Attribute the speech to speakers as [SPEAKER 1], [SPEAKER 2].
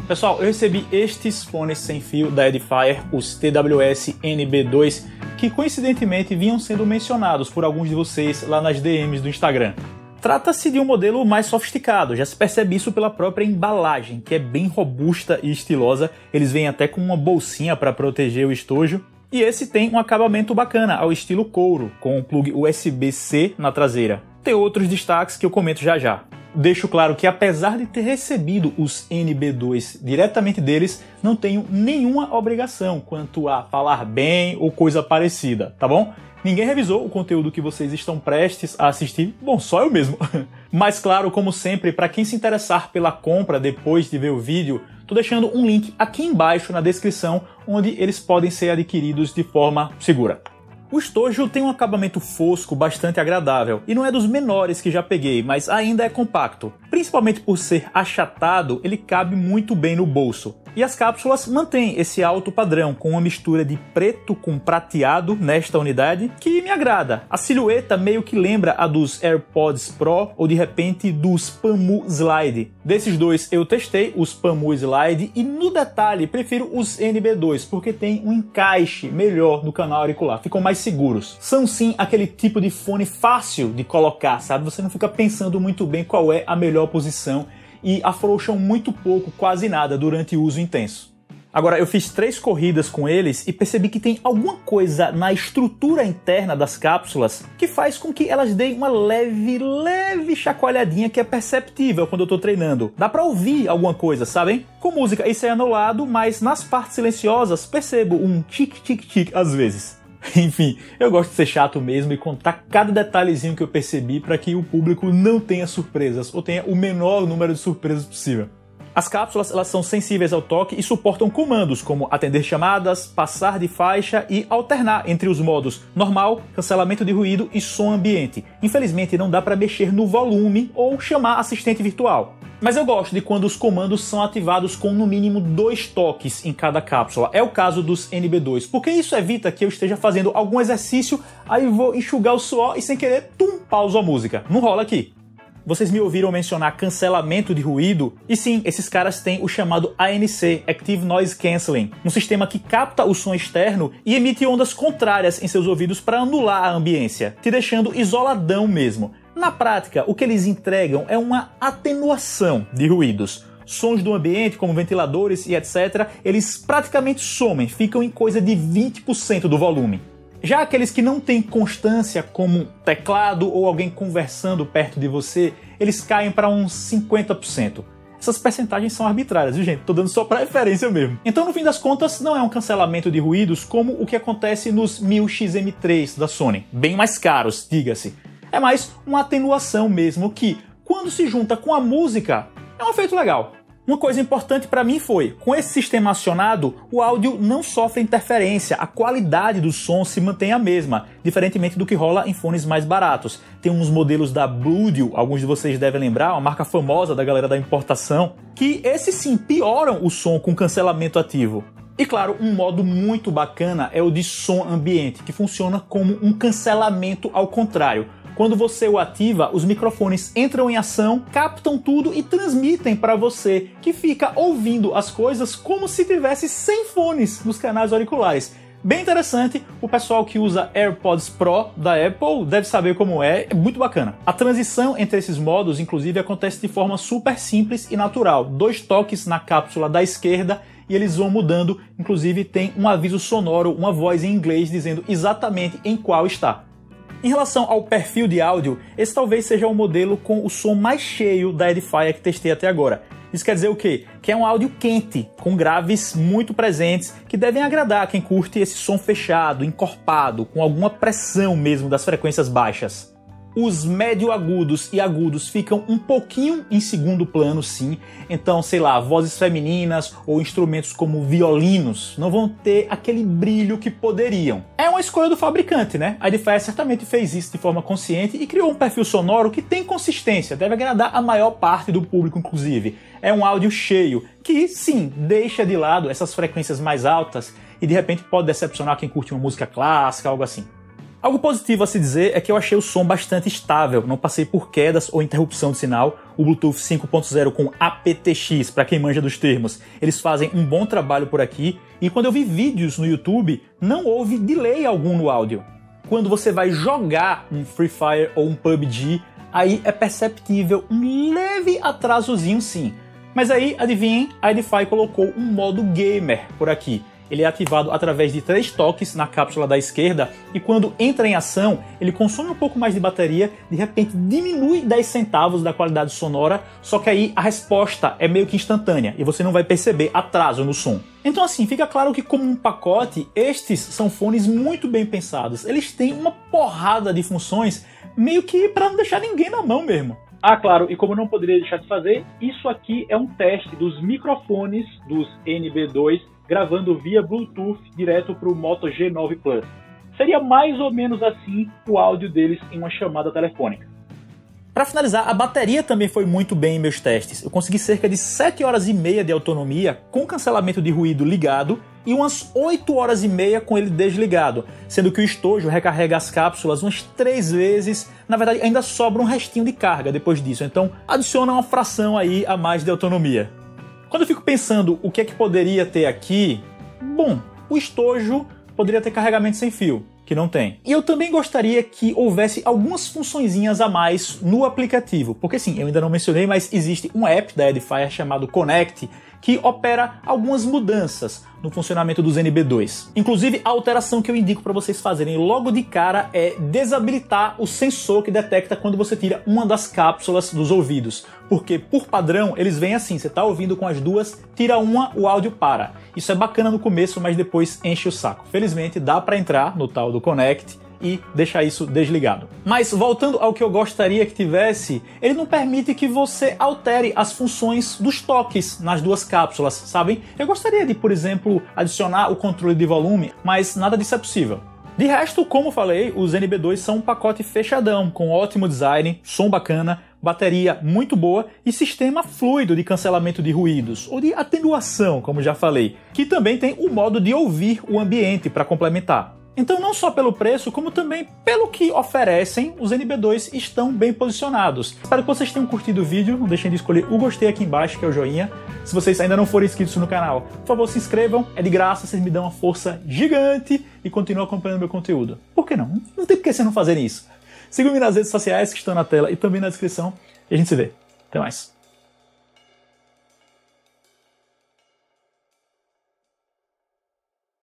[SPEAKER 1] Pessoal, eu recebi estes fones sem fio da Edifier, os TWS NB2, que coincidentemente vinham sendo mencionados por alguns de vocês lá nas DMs do Instagram. Trata-se de um modelo mais sofisticado, já se percebe isso pela própria embalagem, que é bem robusta e estilosa. Eles vêm até com uma bolsinha para proteger o estojo. E esse tem um acabamento bacana, ao estilo couro, com um plug USB-C na traseira. Tem outros destaques que eu comento já já. Deixo claro que apesar de ter recebido os NB2 diretamente deles, não tenho nenhuma obrigação quanto a falar bem ou coisa parecida, tá bom? Ninguém revisou o conteúdo que vocês estão prestes a assistir, bom, só eu mesmo. Mas claro, como sempre, para quem se interessar pela compra depois de ver o vídeo, tô deixando um link aqui embaixo na descrição, onde eles podem ser adquiridos de forma segura. O estojo tem um acabamento fosco bastante agradável, e não é dos menores que já peguei, mas ainda é compacto. Principalmente por ser achatado, ele cabe muito bem no bolso. E as cápsulas mantêm esse alto padrão, com uma mistura de preto com prateado nesta unidade, que me agrada. A silhueta meio que lembra a dos AirPods Pro ou de repente dos Pamu Slide. Desses dois eu testei os Pamu Slide e no detalhe prefiro os NB2, porque tem um encaixe melhor no canal auricular, ficam mais seguros. São sim aquele tipo de fone fácil de colocar, sabe? Você não fica pensando muito bem qual é a melhor posição e afrouxam muito pouco, quase nada, durante o uso intenso. Agora, eu fiz 3 corridas com eles e percebi que tem alguma coisa na estrutura interna das cápsulas que faz com que elas deem uma leve chacoalhadinha que é perceptível quando eu tô treinando. Dá pra ouvir alguma coisa, sabem? Com música isso é anulado, mas nas partes silenciosas percebo um tic-tic-tic às vezes. Enfim, eu gosto de ser chato mesmo e contar cada detalhezinho que eu percebi para que o público não tenha surpresas, ou tenha o menor número de surpresas possível. As cápsulas elas são sensíveis ao toque e suportam comandos como atender chamadas, passar de faixa e alternar entre os modos normal, cancelamento de ruído e som ambiente. Infelizmente não dá para mexer no volume ou chamar assistente virtual. Mas eu gosto de quando os comandos são ativados com no mínimo 2 toques em cada cápsula. É o caso dos NB2, porque isso evita que eu esteja fazendo algum exercício, aí vou enxugar o suor e sem querer, pauso a música. Não rola aqui. Vocês me ouviram mencionar cancelamento de ruído? E sim, esses caras têm o chamado ANC, Active Noise Cancelling, um sistema que capta o som externo e emite ondas contrárias em seus ouvidos para anular a ambiência, te deixando isoladão mesmo. Na prática, o que eles entregam é uma atenuação de ruídos. Sons do ambiente, como ventiladores e etc., eles praticamente somem, ficam em coisa de 20% do volume. Já aqueles que não têm constância, como teclado ou alguém conversando perto de você, eles caem para uns 50%. Essas percentagens são arbitrárias, viu gente? Tô dando só para referência mesmo. Então, no fim das contas, não é um cancelamento de ruídos como o que acontece nos 1000XM3 da Sony. Bem mais caros, diga-se. É mais uma atenuação mesmo que, quando se junta com a música, é um efeito legal. Uma coisa importante para mim foi, com esse sistema acionado, o áudio não sofre interferência, a qualidade do som se mantém a mesma, diferentemente do que rola em fones mais baratos. Tem uns modelos da Blue Audio, alguns de vocês devem lembrar, uma marca famosa da galera da importação, que esses sim pioram o som com cancelamento ativo. E claro, um modo muito bacana é o de som ambiente, que funciona como um cancelamento ao contrário. Quando você o ativa, os microfones entram em ação, captam tudo e transmitem para você, que fica ouvindo as coisas como se tivesse sem fones nos canais auriculares. Bem interessante, o pessoal que usa AirPods Pro da Apple deve saber como é muito bacana. A transição entre esses modos, inclusive, acontece de forma super simples e natural. 2 toques na cápsula da esquerda e eles vão mudando, inclusive tem um aviso sonoro, uma voz em inglês dizendo exatamente em qual está. Em relação ao perfil de áudio, esse talvez seja o modelo com o som mais cheio da Edifier que testei até agora. Isso quer dizer o quê? Que é um áudio quente, com graves muito presentes, que devem agradar quem curte esse som fechado, encorpado, com alguma pressão mesmo das frequências baixas. Os médio agudos e agudos ficam um pouquinho em segundo plano, sim. Então, sei lá, vozes femininas ou instrumentos como violinos não vão ter aquele brilho que poderiam. É uma escolha do fabricante, né? A Edifier certamente fez isso de forma consciente e criou um perfil sonoro que tem consistência, deve agradar a maior parte do público, inclusive. É um áudio cheio, que sim, deixa de lado essas frequências mais altas e de repente pode decepcionar quem curte uma música clássica, algo assim. Algo positivo a se dizer é que eu achei o som bastante estável, não passei por quedas ou interrupção de sinal. O Bluetooth 5.0 com aptX, para quem manja dos termos, eles fazem um bom trabalho por aqui, e quando eu vi vídeos no YouTube, não houve delay algum no áudio. Quando você vai jogar um Free Fire ou um PUBG, aí é perceptível um leve atrasozinho sim. Mas aí, adivinhem, a Edifier colocou um modo gamer por aqui. Ele é ativado através de 3 toques na cápsula da esquerda e quando entra em ação, ele consome um pouco mais de bateria, de repente diminui 10 centavos da qualidade sonora, só que aí a resposta é meio que instantânea e você não vai perceber atraso no som. Então assim, fica claro que como um pacote, estes são fones muito bem pensados. Eles têm uma porrada de funções, meio que para não deixar ninguém na mão mesmo. Ah, claro, e como não poderia deixar de fazer, isso aqui é um teste dos microfones dos NB2 gravando via Bluetooth direto para o Moto G9 Plus. Seria mais ou menos assim o áudio deles em uma chamada telefônica. Para finalizar, a bateria também foi muito bem em meus testes. Eu consegui cerca de 7 horas e meia de autonomia com cancelamento de ruído ligado e umas 8 horas e meia com ele desligado, sendo que o estojo recarrega as cápsulas umas 3 vezes. Na verdade, ainda sobra um restinho de carga depois disso, então adiciona uma fração aí a mais de autonomia. Quando eu fico pensando o que é que poderia ter aqui, bom, o estojo poderia ter carregamento sem fio, que não tem. E eu também gostaria que houvesse algumas funçõezinhas a mais no aplicativo, porque sim, eu ainda não mencionei, mas existe um app da Edifier chamado Connect, que opera algumas mudanças no funcionamento dos NB2. Inclusive, a alteração que eu indico para vocês fazerem logo de cara é desabilitar o sensor que detecta quando você tira uma das cápsulas dos ouvidos. Porque, por padrão, eles vêm assim, você tá ouvindo com as duas, tira uma, o áudio para. Isso é bacana no começo, mas depois enche o saco. Felizmente, dá para entrar no tal do Connect e deixar isso desligado. Mas voltando ao que eu gostaria que tivesse, ele não permite que você altere as funções dos toques nas duas cápsulas, sabem? Eu gostaria de, por exemplo, adicionar o controle de volume, mas nada disso é possível. De resto, como falei, os NB2 são um pacote fechadão, com ótimo design, som bacana, bateria muito boa e sistema fluido de cancelamento de ruídos, ou de atenuação, como já falei, que também tem o modo de ouvir o ambiente para complementar. Então, não só pelo preço, como também pelo que oferecem, os NB2 estão bem posicionados. Espero que vocês tenham curtido o vídeo, não deixem de escolher o gostei aqui embaixo, que é o joinha. Se vocês ainda não forem inscritos no canal, por favor se inscrevam, é de graça, vocês me dão uma força gigante e continuem acompanhando meu conteúdo. Por que não? Não tem por que vocês não fazerem isso. Sigam-me nas redes sociais que estão na tela e também na descrição, e a gente se vê. Até mais.